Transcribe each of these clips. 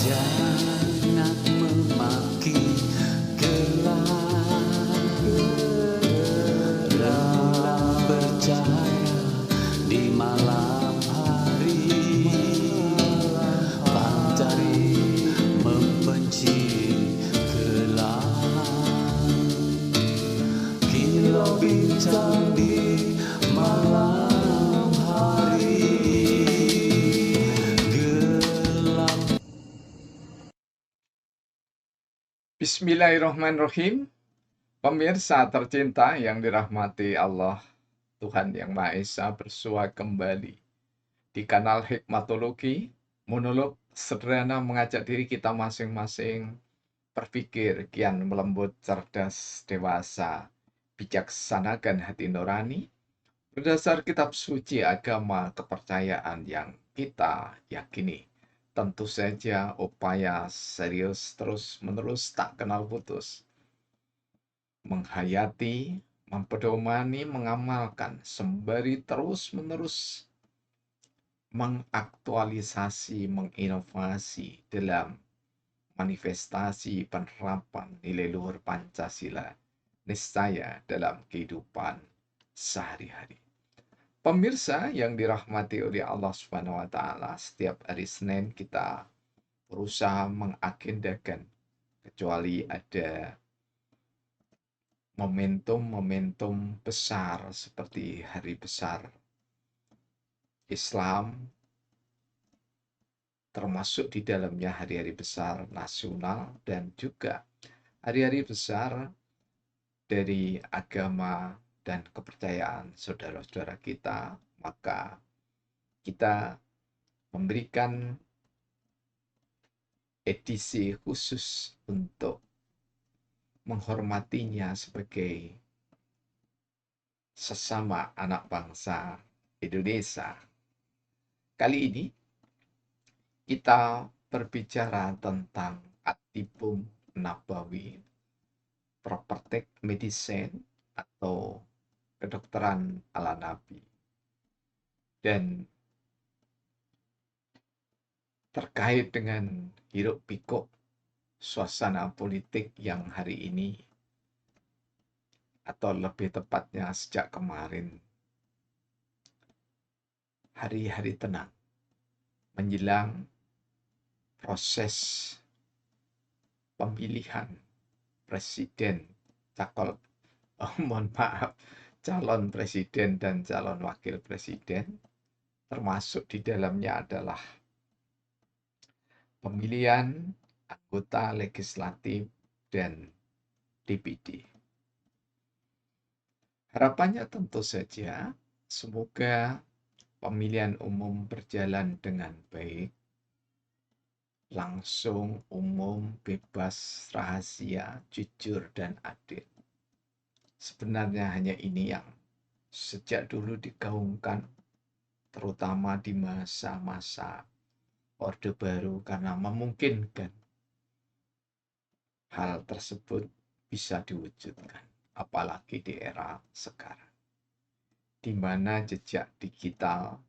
Jangan memaki gelap bercahaya di malam hari, pancari membenci gelap. Kilau bintang di malam hari, gelap. Bismillahirrahmanirrahim. Pemirsa tercinta yang dirahmati Allah, Tuhan Yang Maha Esa, bersua kembali di kanal Hikmatologi, monolog sederhana mengajak diri kita masing-masing berpikir kian melembut, cerdas, dewasa, bijaksanakan hati nurani, berdasar kitab suci agama kepercayaan yang kita yakini. Tentu saja upaya serius terus-menerus tak kenal putus, menghayati, mempedomani, mengamalkan, sembari terus-menerus mengaktualisasi, menginovasi dalam manifestasi penerapan nilai luhur Pancasila, niscaya dalam kehidupan sehari-hari. Pemirsa yang dirahmati oleh Allah Subhanahu wa taala, setiap hari Senin kita berusaha mengagendakan, kecuali ada momentum-momentum besar seperti hari besar Islam, termasuk di dalamnya hari-hari besar nasional dan juga hari-hari besar dari agama dan kepercayaan saudara-saudara kita, maka kita memberikan edisi khusus untuk menghormatinya sebagai sesama anak bangsa Indonesia. Kali ini kita berbicara tentang At-Tibun Nabawi, Propraktik Medicine atau kedokteran ala Nabi. Dan terkait dengan hiruk pikuk suasana politik yang hari ini, atau lebih tepatnya sejak kemarin, hari-hari tenang menjelang proses pemilihan presiden, calon presiden dan calon wakil presiden, termasuk di dalamnya adalah pemilihan anggota legislatif dan DPD. Harapannya tentu saja semoga pemilihan umum berjalan dengan baik, langsung, umum, bebas, rahasia, jujur, dan adil. Sebenarnya hanya ini yang sejak dulu digaungkan, terutama di masa-masa Orde Baru, karena memungkinkan hal tersebut bisa diwujudkan, apalagi di era sekarang, di mana jejak digital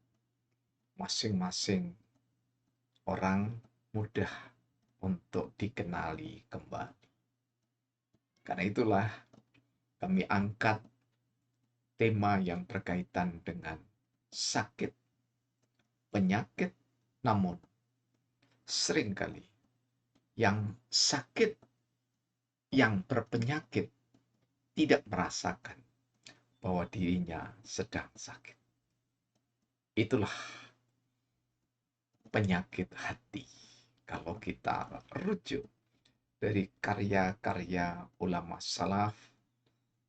masing-masing orang mudah untuk dikenali kembali. Karena itulah kami angkat tema yang berkaitan dengan sakit, penyakit, namun seringkali yang sakit, yang berpenyakit tidak merasakan bahwa dirinya sedang sakit. Itulah penyakit hati. Kalau kita rujuk dari karya-karya ulama salaf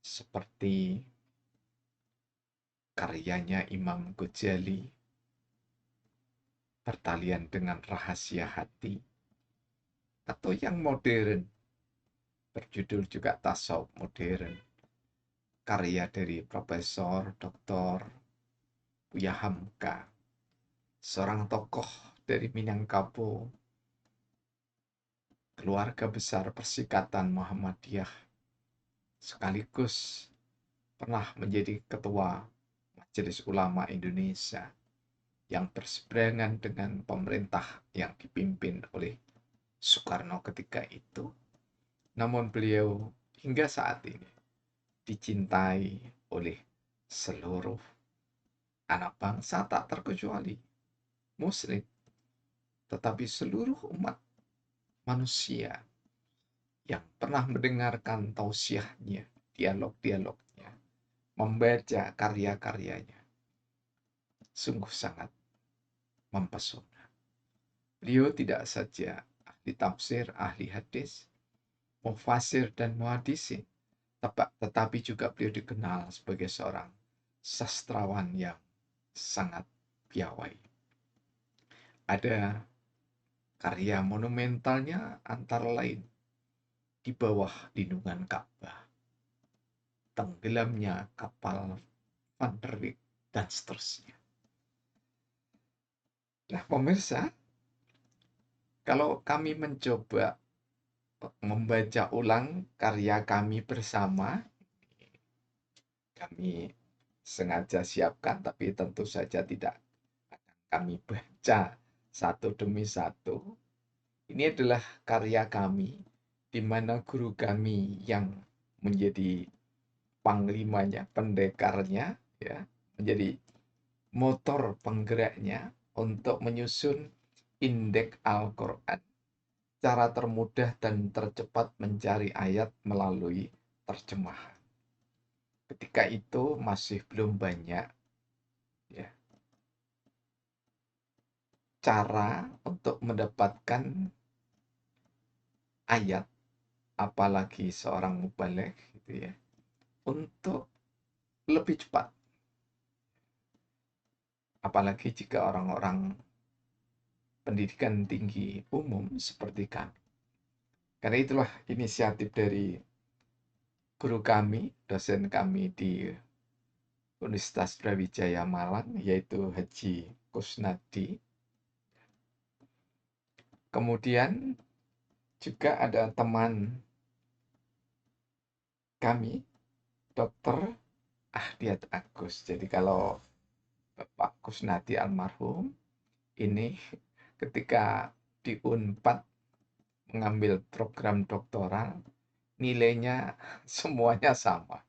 seperti karyanya Imam Ghazali, Pertalian dengan Rahasia Hati, atau yang modern, berjudul juga Tasawuf Modern, karya dari Profesor Dr. Buya Hamka, seorang tokoh dari Minangkabau, keluarga besar Persikatan Muhammadiyah, sekaligus pernah menjadi ketua Majelis Ulama Indonesia yang berseberangan dengan pemerintah yang dipimpin oleh Soekarno ketika itu. Namun beliau hingga saat ini dicintai oleh seluruh anak bangsa tak terkecuali Muslim, tetapi seluruh umat manusia yang pernah mendengarkan tausiahnya, dialog-dialognya, membaca karya-karyanya, sungguh sangat mempesona. Beliau tidak saja ahli tafsir, ahli hadis, mufasir dan muhadisin, tetapi juga beliau dikenal sebagai seorang sastrawan yang sangat piawai. Ada karya monumentalnya antara lain Di Bawah Lindungan Ka'bah, Tenggelamnya Kapal Van der Wijk, dan seterusnya. Nah, pemirsa, kalau kami mencoba membaca ulang karya kami bersama, kami sengaja siapkan, tapi tentu saja tidak akan kami baca satu demi satu. Ini adalah karya kami, di mana guru kami yang menjadi panglimanya, pendekarnya, ya, menjadi motor penggeraknya untuk menyusun indeks Al-Quran, cara termudah dan tercepat mencari ayat melalui terjemahan. Ketika itu masih belum banyak ya, cara untuk mendapatkan ayat, apalagi seorang mubaligh gitu ya, untuk lebih cepat. Apalagi jika orang-orang pendidikan tinggi umum seperti kami. Karena itulah inisiatif dari guru kami, dosen kami di Universitas Brawijaya Malang, yaitu Haji Kusnadi. Kemudian juga ada teman kami, Dr. Ahdiat Agus. Jadi kalau Bapak Kusnadi almarhum, ini ketika di Unpad mengambil program doktoral, nilainya semuanya sama.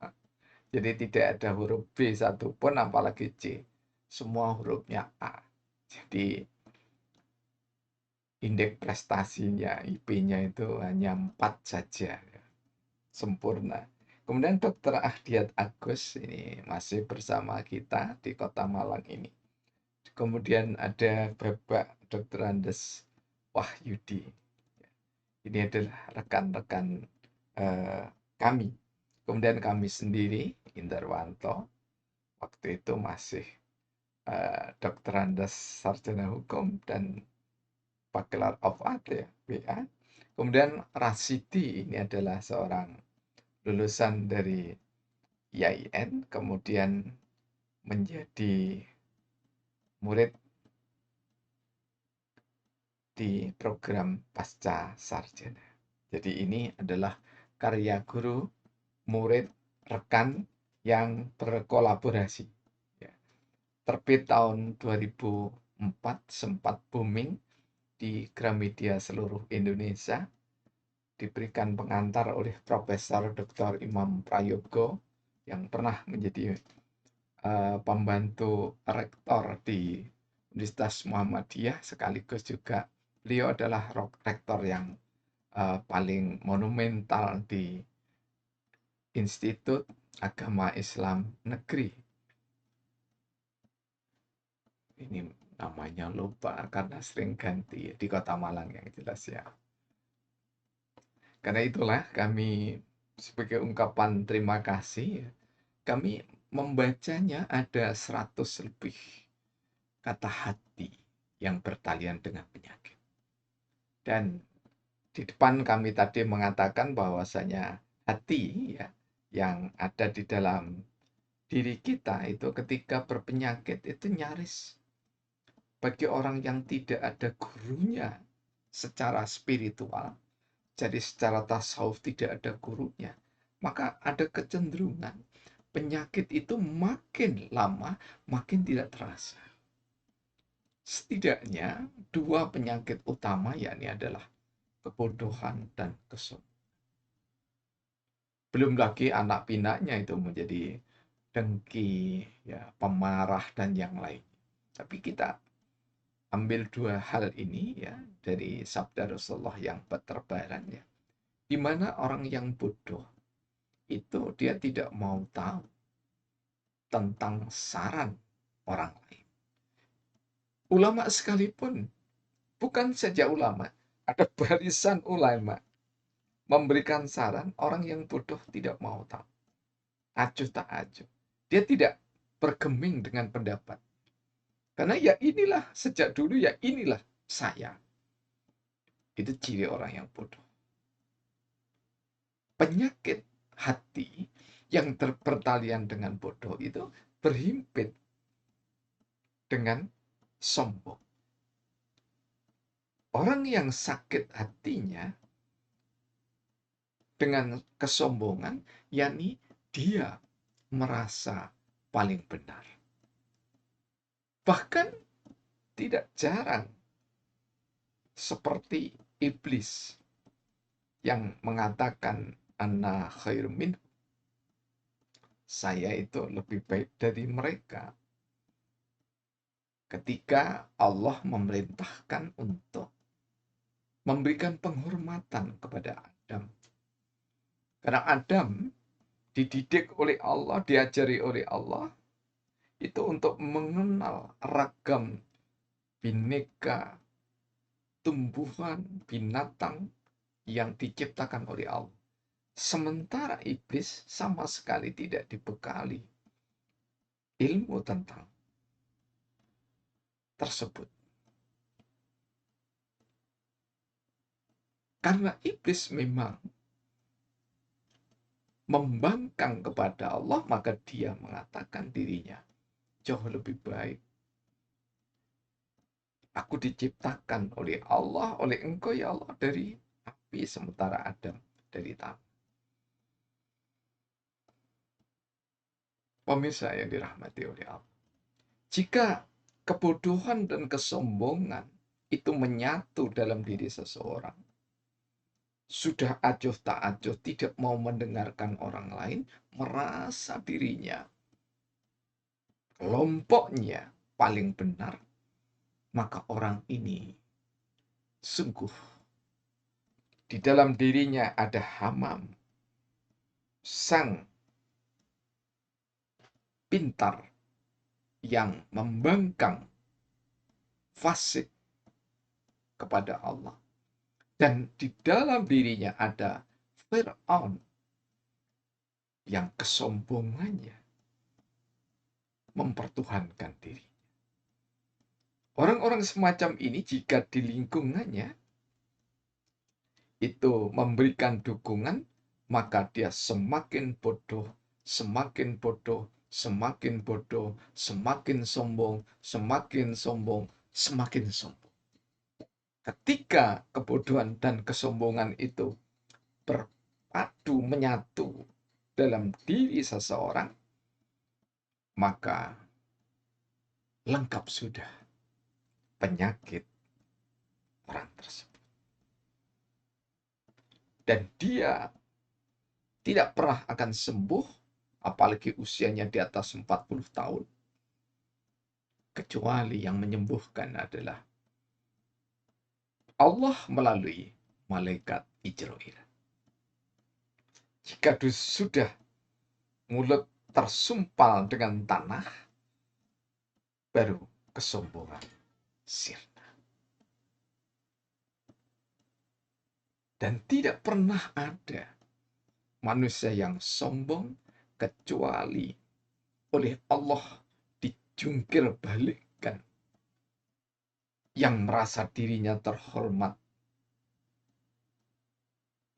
Jadi tidak ada huruf B satupun, apalagi C. Semua hurufnya A. Jadi indeks prestasinya, IP-nya itu hanya 4 saja. Sempurna. Kemudian Dr. Ahdiat Agus ini masih bersama kita di Kota Malang ini. Kemudian ada Bapak Dr. Andes Wahyudi. Ini adalah rekan-rekan kami. Kemudian kami sendiri, Indarwanto, waktu itu masih doktorandes sarjana hukum dan Bachelor of Art ya, BA. Kemudian Rasidi ini adalah seorang lulusan dari IAIN, kemudian menjadi murid di program pasca sarjana. Jadi ini adalah karya guru, murid, rekan yang berkolaborasi. Ya. Terbit tahun 2004, sempat booming di Gramedia seluruh Indonesia, diberikan pengantar oleh Profesor Dr. Imam Prayogo yang pernah menjadi pembantu rektor di Universitas Muhammadiyah, sekaligus juga beliau adalah rektor yang paling monumental di Institut Agama Islam Negeri. Ini namanya lupa karena sering ganti di Kota Malang yang jelas ya. Karena itulah kami sebagai ungkapan terima kasih, kami membacanya ada 100 lebih kata hati yang bertalian dengan penyakit. Dan di depan kami tadi mengatakan bahwasanya hati ya, yang ada di dalam diri kita itu ketika berpenyakit itu nyaris bagi orang yang tidak ada gurunya secara spiritual, jadi secara tasawuf tidak ada gurunya, maka ada kecenderungan penyakit itu makin lama makin tidak terasa. Setidaknya 2 penyakit utama, yakni adalah kebodohan, dan kesombongan. Belum lagi anak pinaknya itu menjadi dengki, ya, pemarah, dan yang lain. Tapi kita ambil dua hal ini ya dari sabda Rasulullah yang terbaran ya. Di mana orang yang bodoh itu dia tidak mau tahu tentang saran orang lain. Ulama sekalipun, bukan saja ulama, ada barisan ulama memberikan saran, orang yang bodoh tidak mau tahu. Acuh tak acuh. Dia tidak bergeming dengan pendapat. Karena ya inilah, sejak dulu ya inilah saya. Itu ciri orang yang bodoh. Penyakit hati yang bertalian dengan bodoh itu berhimpit dengan sombong. Orang yang sakit hatinya dengan kesombongan, yakni dia merasa paling benar. Bahkan tidak jarang seperti iblis yang mengatakan ana khair min, saya itu lebih baik dari mereka. Ketika Allah memerintahkan untuk memberikan penghormatan kepada Adam. Karena Adam dididik oleh Allah, diajari oleh Allah, itu untuk mengenal ragam bineka tumbuhan, binatang yang diciptakan oleh Allah. Sementara iblis sama sekali tidak dibekali ilmu tentang tersebut. Karena iblis memang membangkang kepada Allah, maka dia mengatakan dirinya jauh lebih baik. Aku diciptakan oleh Allah, oleh Engkau ya Allah dari api, sementara Adam dari tanah. Pemirsa yang dirahmati oleh Allah. Jika kebodohan dan kesombongan itu menyatu dalam diri seseorang, sudah acuh tak acuh, tidak mau mendengarkan orang lain, merasa dirinya, kelompoknya paling benar, maka orang ini sungguh di dalam dirinya ada Hamam, sang pintar yang membangkang fasik kepada Allah. Dan di dalam dirinya ada Fir'aun yang kesombongannya mempertuhankan diri. Orang-orang semacam ini jika di lingkungannya itu memberikan dukungan, maka dia semakin bodoh, semakin bodoh, semakin bodoh, semakin sombong, semakin sombong, semakin sombong. Ketika kebodohan dan kesombongan itu berpadu menyatu dalam diri seseorang, maka lengkap sudah penyakit orang tersebut. Dan dia tidak pernah akan sembuh, apalagi usianya di atas 40 tahun. Kecuali yang menyembuhkan adalah Allah melalui malaikat Ijrail. Jika sudah mulut tersumpal dengan tanah, baru kesombongan sirna. Dan tidak pernah ada manusia yang sombong kecuali oleh Allah dijungkir balikkan, yang merasa dirinya terhormat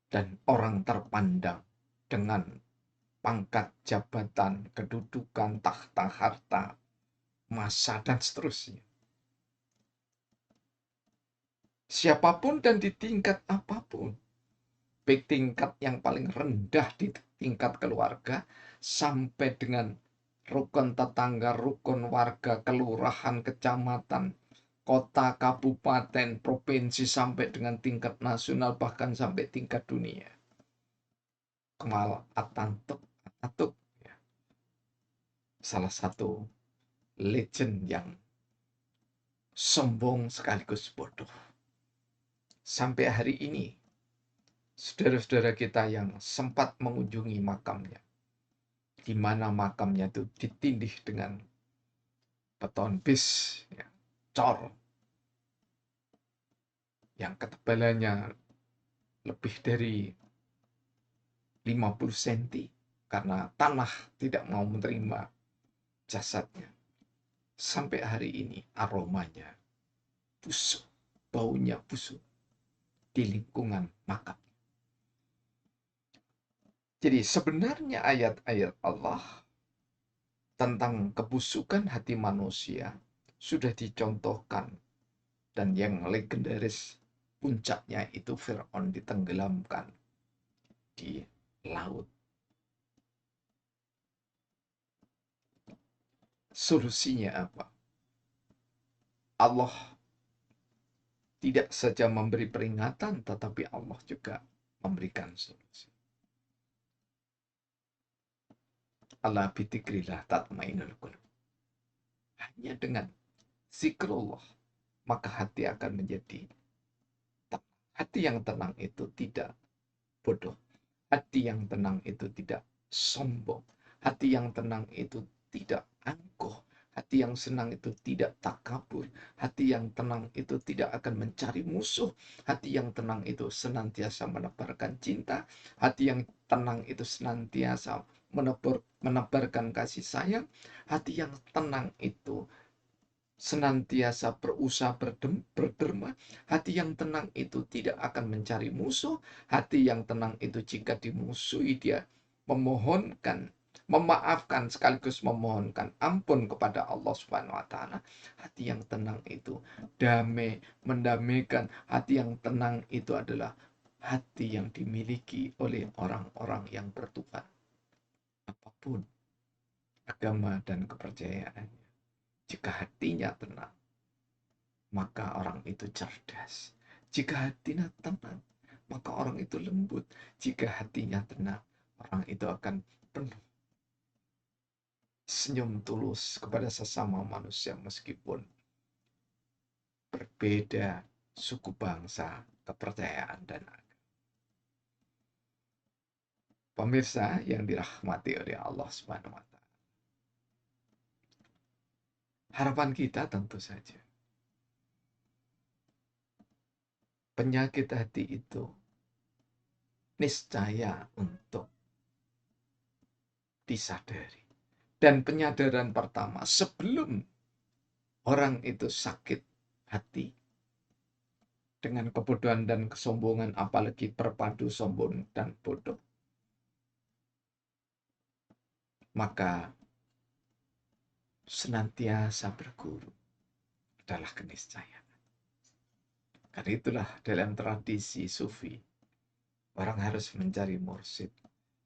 dan orang terpandang dengan pangkat jabatan, kedudukan, tahta, harta, masa, dan seterusnya. Siapapun dan di tingkat apapun, baik tingkat yang paling rendah di tingkat keluarga, sampai dengan rukun tetangga, rukun warga, kelurahan, kecamatan, kota, kabupaten, provinsi, sampai dengan tingkat nasional, bahkan sampai tingkat dunia. Kemal Atatürk, ya, salah satu legend yang sombong sekaligus bodoh. Sampai hari ini, saudara-saudara kita yang sempat mengunjungi makamnya, di mana makamnya itu ditindih dengan beton bis, ya, cor, yang ketebalannya lebih dari 50 cm, karena tanah tidak mau menerima jasadnya. Sampai hari ini aromanya busuk, baunya busuk di lingkungan makam. Jadi sebenarnya ayat-ayat Allah tentang kebusukan hati manusia sudah dicontohkan, dan yang legendaris puncaknya itu Fir'aun ditenggelamkan di laut. Solusinya apa? Allah tidak saja memberi peringatan, tetapi Allah juga memberikan solusi. Ala bidzikrillah tatmainul qulub. Hanya dengan zikrullah, maka hati akan menjadi tenang. Hati yang tenang itu tidak bodoh. Hati yang tenang itu tidak sombong. Hati yang tenang itu tidak angkuh. Hati yang senang itu tidak takabur. Hati yang tenang itu tidak akan mencari musuh. Hati yang tenang itu senantiasa menebarkan cinta. Hati yang tenang itu senantiasa menebarkan kasih sayang. Hati yang tenang itu senantiasa berusaha berderma. Hati yang tenang itu tidak akan mencari musuh. Hati yang tenang itu jika dimusuhi, dia memohonkan, memaafkan, sekaligus memohonkan ampun kepada Allah Subhanahu wa Ta'ala. Hati yang tenang itu damai, mendamaikan. Hati yang tenang itu adalah hati yang dimiliki oleh orang-orang yang bertuhan, apapun agama dan kepercayaannya. Jika hatinya tenang, maka orang itu cerdas. Jika hatinya tenang, maka orang itu lembut. Jika hatinya tenang, orang itu akan penuh senyum tulus kepada sesama manusia, meskipun berbeda suku, bangsa, kepercayaan, dan agama. Pemirsa yang dirahmati oleh Allah Subhanahu wa Ta'ala, harapan kita tentu saja penyakit hati itu niscaya untuk disadari. Dan penyadaran pertama sebelum orang itu sakit hati dengan kebodohan dan kesombongan, apalagi berpadu sombong dan bodoh, maka senantiasa berguru adalah keniscayaan. Karena itulah dalam tradisi sufi, orang harus mencari mursyid,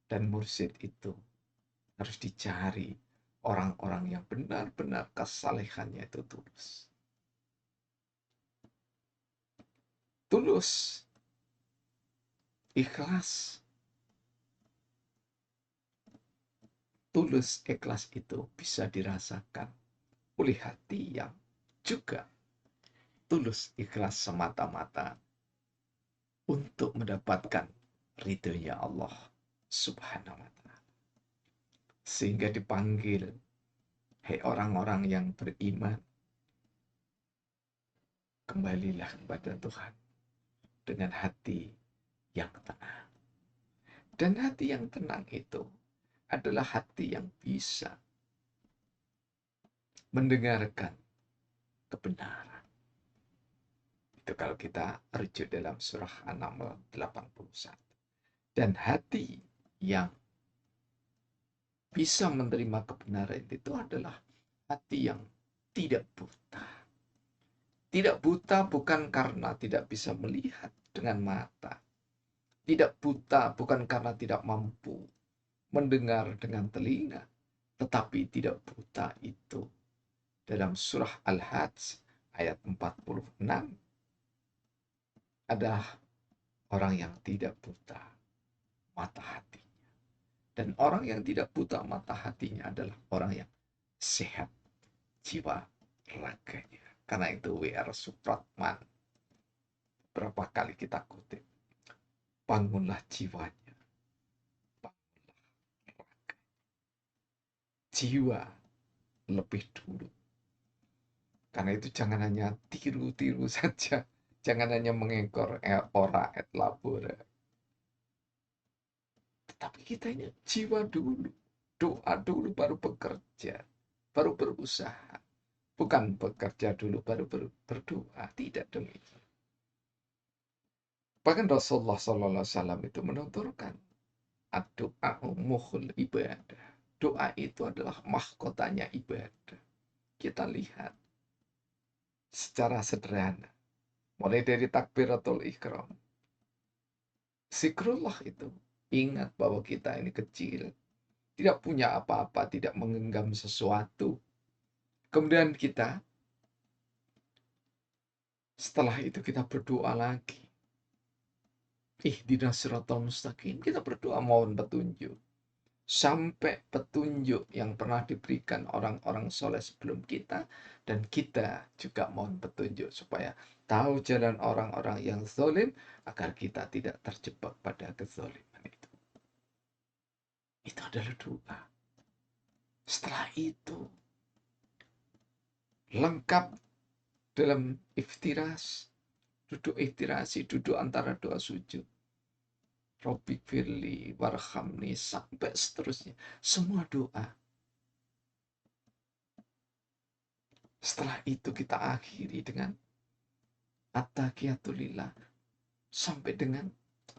dan mursyid itu harus dicari orang-orang yang benar-benar kesalehannya itu tulus. Tulus, ikhlas. Tulus, ikhlas itu bisa dirasakan oleh hati yang juga tulus, ikhlas semata-mata untuk mendapatkan ridhonya Allah Subhanahu wa Ta'ala. Sehingga dipanggil, hai orang-orang yang beriman, kembalilah kepada Tuhan dengan hati yang tenang. Dan hati yang tenang itu adalah hati yang bisa mendengarkan kebenaran. Itu kalau kita rujuk dalam surah An-Naml 81. Dan hati yang bisa menerima kebenaran itu adalah hati yang tidak buta. Tidak buta bukan karena tidak bisa melihat dengan mata. Tidak buta bukan karena tidak mampu mendengar dengan telinga. Tetapi tidak buta itu dalam surah Al-Hajj ayat 46 adalah orang yang tidak buta mata hatinya. Dan orang yang tidak buta mata hatinya adalah orang yang sehat jiwa raganya. Karena itu W.R. Supratman berapa kali kita kutip, bangunlah jiwanya, bangunlah raga. Jiwa lebih dulu. Karena itu jangan hanya tiru-tiru saja, jangan hanya mengekor ora et labora. Tetapi kita ini jiwa dulu, doa dulu baru bekerja, baru berusaha. Bukan bekerja dulu baru berdoa, tidak demikian. Bahkan Rasulullah SAW itu menuturkan, doa mukhul ibadah. Doa itu adalah mahkotanya ibadah. Kita lihat secara sederhana, mulai dari takbiratul ihram. Zikrullah itu, ingat bahwa kita ini kecil, tidak punya apa-apa, tidak menggenggam sesuatu. Kemudian kita, setelah itu kita berdoa lagi. Ihdinas siratal mustaqim, kita berdoa mohon petunjuk. Sampai petunjuk yang pernah diberikan orang-orang soleh sebelum kita, dan kita juga mohon petunjuk supaya tahu jalan orang-orang yang zalim agar kita tidak terjebak pada kezaliman itu. Itu adalah doa. Setelah itu lengkap dalam iftiras, duduk iftirasi, duduk antara doa sujud. Robbi firli warhamni sampai seterusnya. Semua doa. Setelah itu kita akhiri dengan at-tahiyatulillah sampai dengan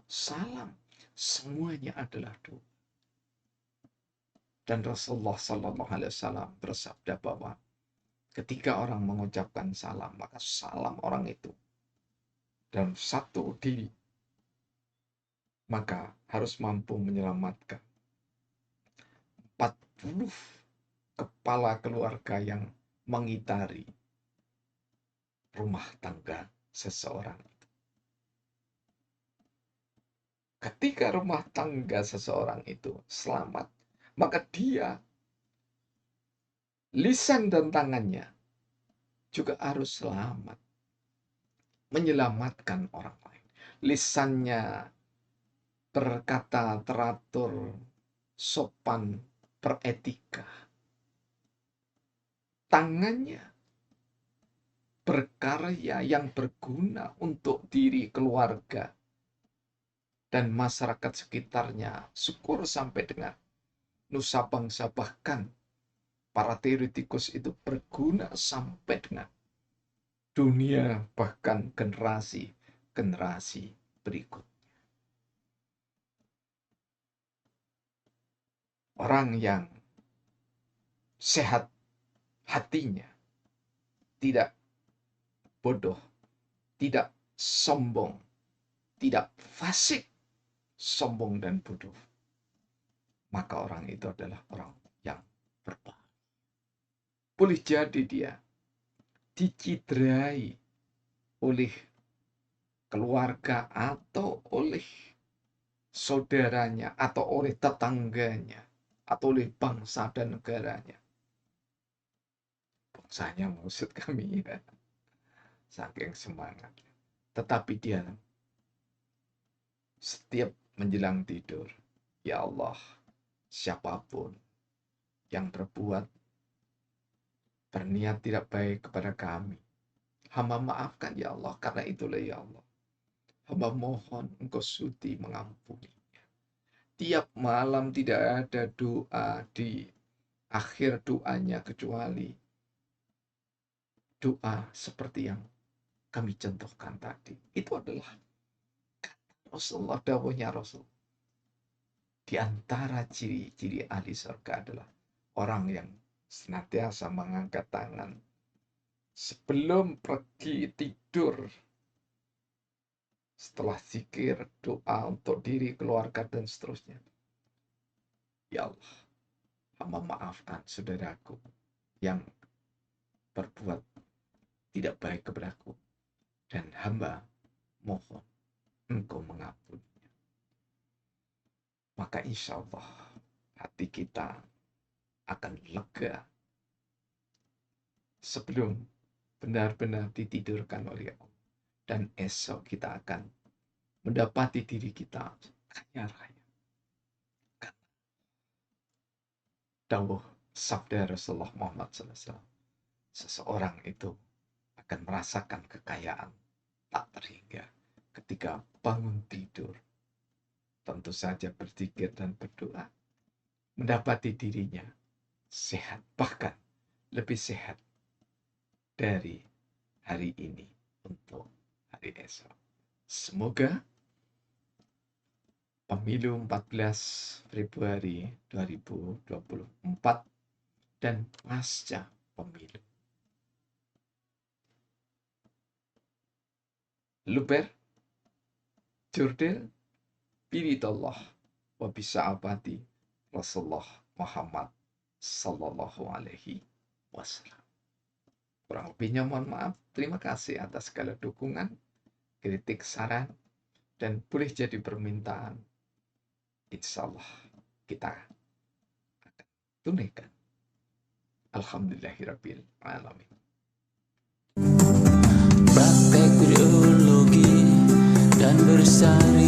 salam. Semuanya adalah doa. Dan Rasulullah SAW bersabda bahwa ketika orang mengucapkan salam, maka salam orang itu dalam satu diri, maka harus mampu menyelamatkan 40 kepala keluarga yang mengitari rumah tangga seseorang itu. Ketika rumah tangga seseorang itu selamat, maka dia, lisan dan tangannya juga harus selamat. Menyelamatkan orang lain. Lisannya berkata teratur, sopan, beretika. Tangannya berkarya yang berguna untuk diri keluarga dan masyarakat sekitarnya. Syukur sampai dengan nusa bangsa, bahkan para teoretikus itu berguna sampai dengan dunia, bahkan generasi berikut. Orang yang sehat hatinya, tidak bodoh, tidak sombong, tidak fasik, sombong dan bodoh, maka orang itu adalah orang yang berbahaya. Boleh jadi dia dicidrai oleh keluarga atau oleh saudaranya atau oleh tetangganya atau oleh bangsa dan negaranya. Bangsanya maksud kami ya. Saking semangat. Tetapi dia setiap menjelang tidur, ya Allah, siapapun yang berniat tidak baik kepada kami, hamba maafkan ya Allah, karena itulah ya Allah, hamba mohon engkau sudi mengampuni. Tiap malam tidak ada doa di akhir doanya kecuali doa seperti yang kami contohkan tadi. Itu adalah Rasulullah, dawuhnya Rasul. Di antara ciri-ciri ahli surga adalah orang yang senantiasa mengangkat tangan sebelum pergi tidur, setelah zikir, doa untuk diri, keluarga, dan seterusnya. Ya Allah, hamba maafkan saudaraku yang berbuat tidak baik kepadaku, dan hamba mohon engkau mengampuninya. Maka insya Allah hati kita akan lega sebelum benar-benar ditidurkan oleh Allah. Dan esok kita akan mendapati diri kita kaya raya. Dawuh sabda Rasulullah Muhammad SAW, seseorang itu akan merasakan kekayaan tak terhingga ketika bangun tidur. Tentu saja berzikir dan berdoa, mendapati dirinya sehat, bahkan lebih sehat dari hari ini untuk hari esok. Semoga pemilu 14 Februari 2024 dan pasca pemilu luber, jurdil, biridallah, wa bisa'abati Rasulullah Muhammad Sallallahu Alaihi Wasallam. Kurang lebihnya mohon maaf. Terima kasih atas segala dukungan, kritik, saran, dan boleh jadi permintaan. Insya Allah kita akan tunaikan. Alhamdulillahirabbil alamin. Praktek biologi dan bersari